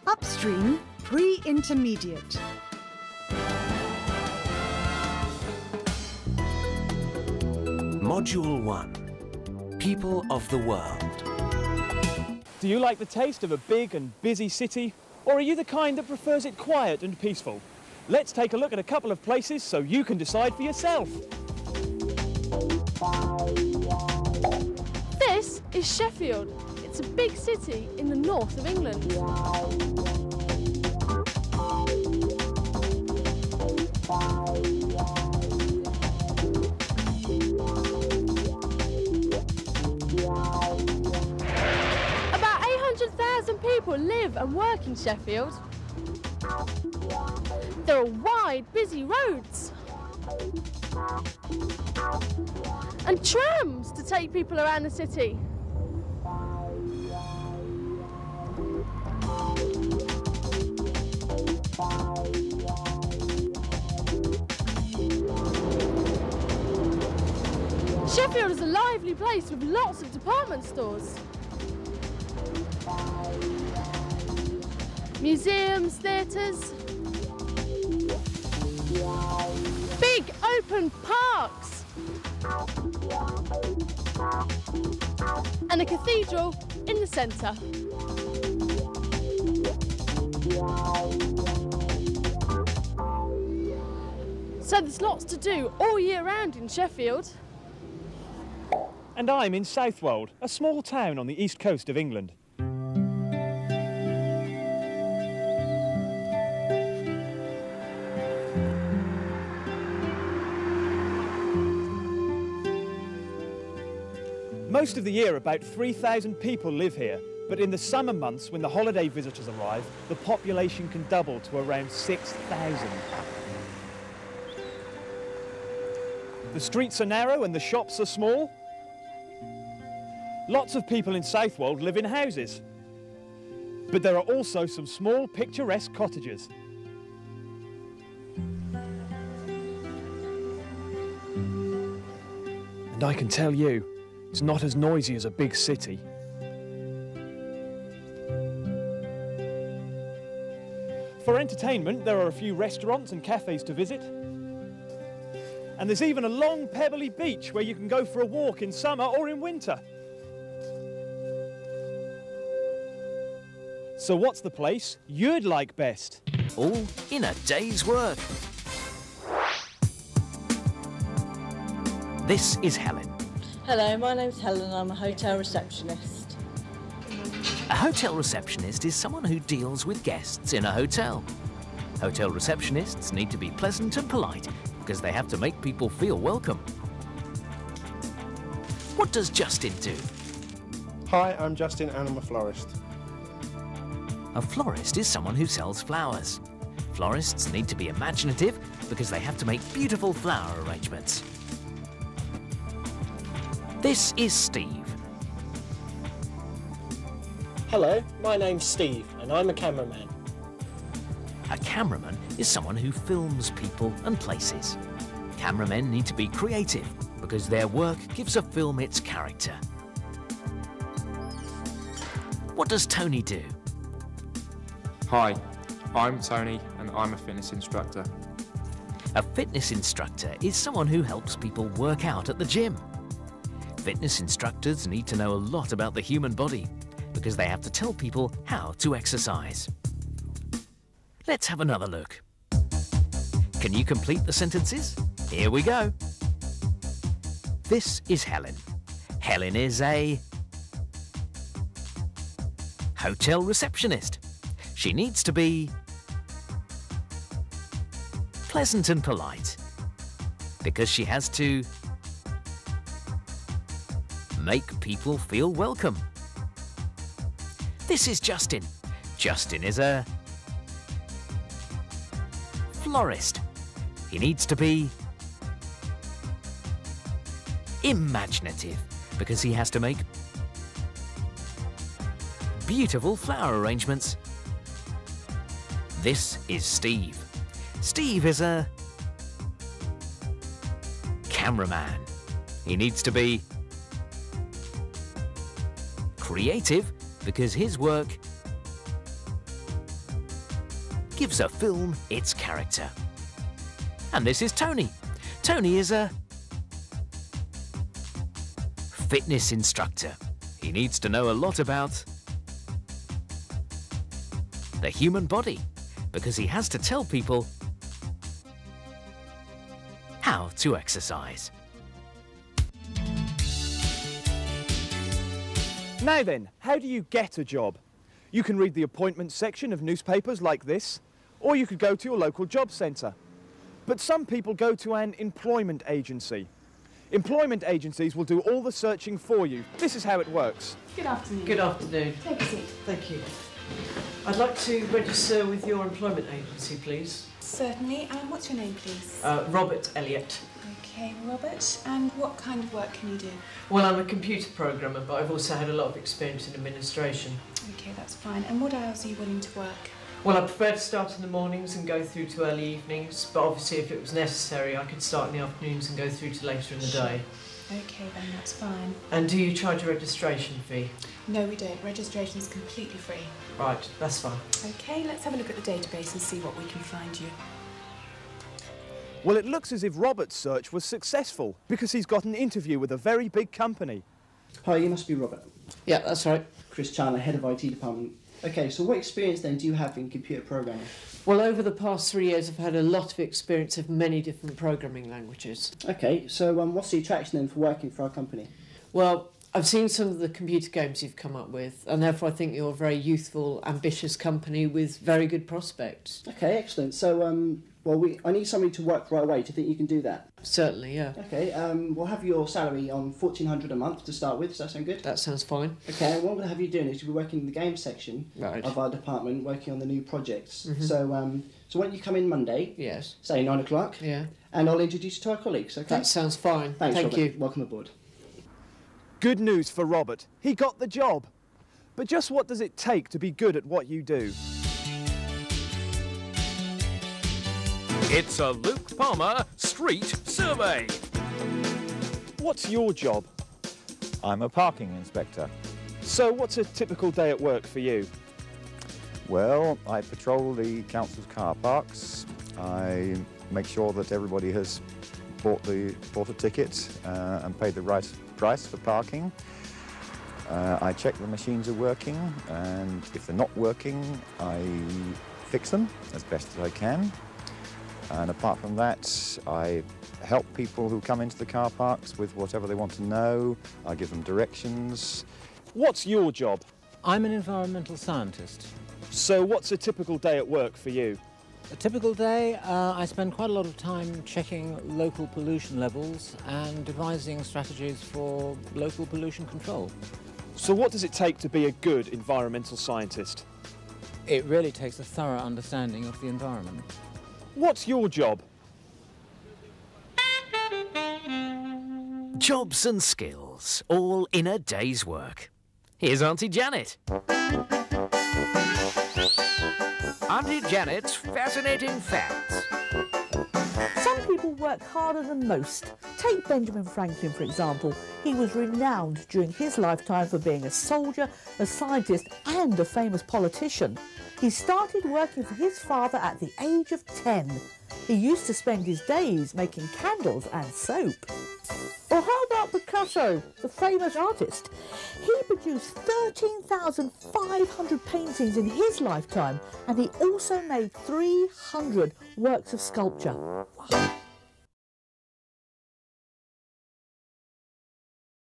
Upstream Pre-Intermediate. Module 1. People of the World. Do you like the taste of a big and busy city? Or are you the kind that prefers it quiet and peaceful? Let's take a look at a couple of places so you can decide for yourself. This is Sheffield. It's a big city in the north of England. About 800,000 people live and work in Sheffield. There are wide, busy roads and trams to take people around the city. Sheffield is a lively place with lots of department stores, museums, theatres, big open parks, and a cathedral in the centre. So there's lots to do all year round in Sheffield. And I'm in Southwold, a small town on the east coast of England. Most of the year, about 3,000 people live here, but in the summer months, when the holiday visitors arrive, the population can double to around 6,000. The streets are narrow and the shops are small. Lots of people in Southwold live in houses, but there are also some small picturesque cottages. And I can tell you, it's not as noisy as a big city. For entertainment, there are a few restaurants and cafes to visit. And there's even a long pebbly beach where you can go for a walk in summer or in winter. So what's the place you'd like best? All in a day's work. This is Helen. Hello, my name's Helen. I'm a hotel receptionist. A hotel receptionist is someone who deals with guests in a hotel. Hotel receptionists need to be pleasant and polite because they have to make people feel welcome. What does Justin do? Hi, I'm Justin and I'm a florist. A florist is someone who sells flowers. Florists need to be imaginative because they have to make beautiful flower arrangements. This is Steve. Hello, my name's Steve and I'm a cameraman. A cameraman is someone who films people and places. Cameramen need to be creative because their work gives a film its character. What does Tony do? Hi, I'm Tony and I'm a fitness instructor. A fitness instructor is someone who helps people work out at the gym. Fitness instructors need to know a lot about the human body because they have to tell people how to exercise. Let's have another look. Can you complete the sentences? Here we go. This is Helen. Helen is a hotel receptionist. She needs to be pleasant and polite because she has to make people feel welcome. This is Justin. Justin is a florist. He needs to be imaginative because he has to make beautiful flower arrangements. This is Steve. Steve is a cameraman. He needs to be creative because his work gives a film its character. And this is Tony. Tony is a fitness instructor. He needs to know a lot about the human body because he has to tell people how to exercise. Now then, how do you get a job? You can read the appointments section of newspapers like this, or you could go to your local job centre. But some people go to an employment agency. Employment agencies will do all the searching for you. This is how it works. Good afternoon. Good afternoon. Take a seat. Thank you. I'd like to register with your employment agency, please. Certainly. And what's your name, please? Robert Elliott. Okay, Robert. And what kind of work can you do? Well, I'm a computer programmer, but I've also had a lot of experience in administration. Okay, that's fine. And what hours are you willing to work? Well, I prefer to start in the mornings and go through to early evenings, but obviously if it was necessary, I could start in the afternoons and go through to later in the day. Okay, then that's fine. And do you charge a registration fee? No, we don't. Registration is completely free. Right, that's fine. Okay, let's have a look at the database and see what we can find you. Well, it looks as if Robert's search was successful because he's got an interview with a very big company. Hi, you must be Robert. Yeah, that's right. Chris Chandler, Head of IT Department. Okay, so what experience then do you have in computer programming? Well, over the past 3 years, I've had a lot of experience of many different programming languages. Okay, so what's the attraction then for working for our company? Well, I've seen some of the computer games you've come up with, and therefore I think you're a very youthful, ambitious company with very good prospects. Okay, excellent. So, I need somebody to work right away. Do you think you can do that? Certainly, yeah. Okay, we'll have your salary on $1,400 a month to start with. Does that sound good? That sounds fine. Okay, and what I'm going to have you doing is you'll be working in the game section of our department, working on the new projects. Mm-hmm. So why don't you come in Monday? Yes. Say 9 o'clock. Yeah. And I'll introduce you to our colleagues, okay? That sounds fine. Thanks, Thank Robert. you. Welcome aboard. Good news for Robert. He got the job. But just what does it take to be good at what you do? It's a Luke Palmer Street Survey. What's your job? I'm a parking inspector. So what's a typical day at work for you? Well, I patrol the council's car parks. I make sure that everybody has bought a ticket and paid the right price for parking. I check the machines are working, and if they're not working, I fix them as best as I can. And apart from that, I help people who come into the car parks with whatever they want to know. I give them directions. What's your job? I'm an environmental scientist. So what's a typical day at work for you? A typical day, I spend quite a lot of time checking local pollution levels and devising strategies for local pollution control. So what does it take to be a good environmental scientist? It really takes a thorough understanding of the environment. What's your job? Jobs and skills, all in a day's work. Here's Auntie Janet. Auntie Janet's fascinating facts. Some people work harder than most. Take Benjamin Franklin, for example. He was renowned during his lifetime for being a soldier, a scientist and a famous politician. He started working for his father at the age of 10. He used to spend his days making candles and soap. Or how about Picasso, the famous artist? He produced 13,500 paintings in his lifetime, and he also made 300 works of sculpture. Wow.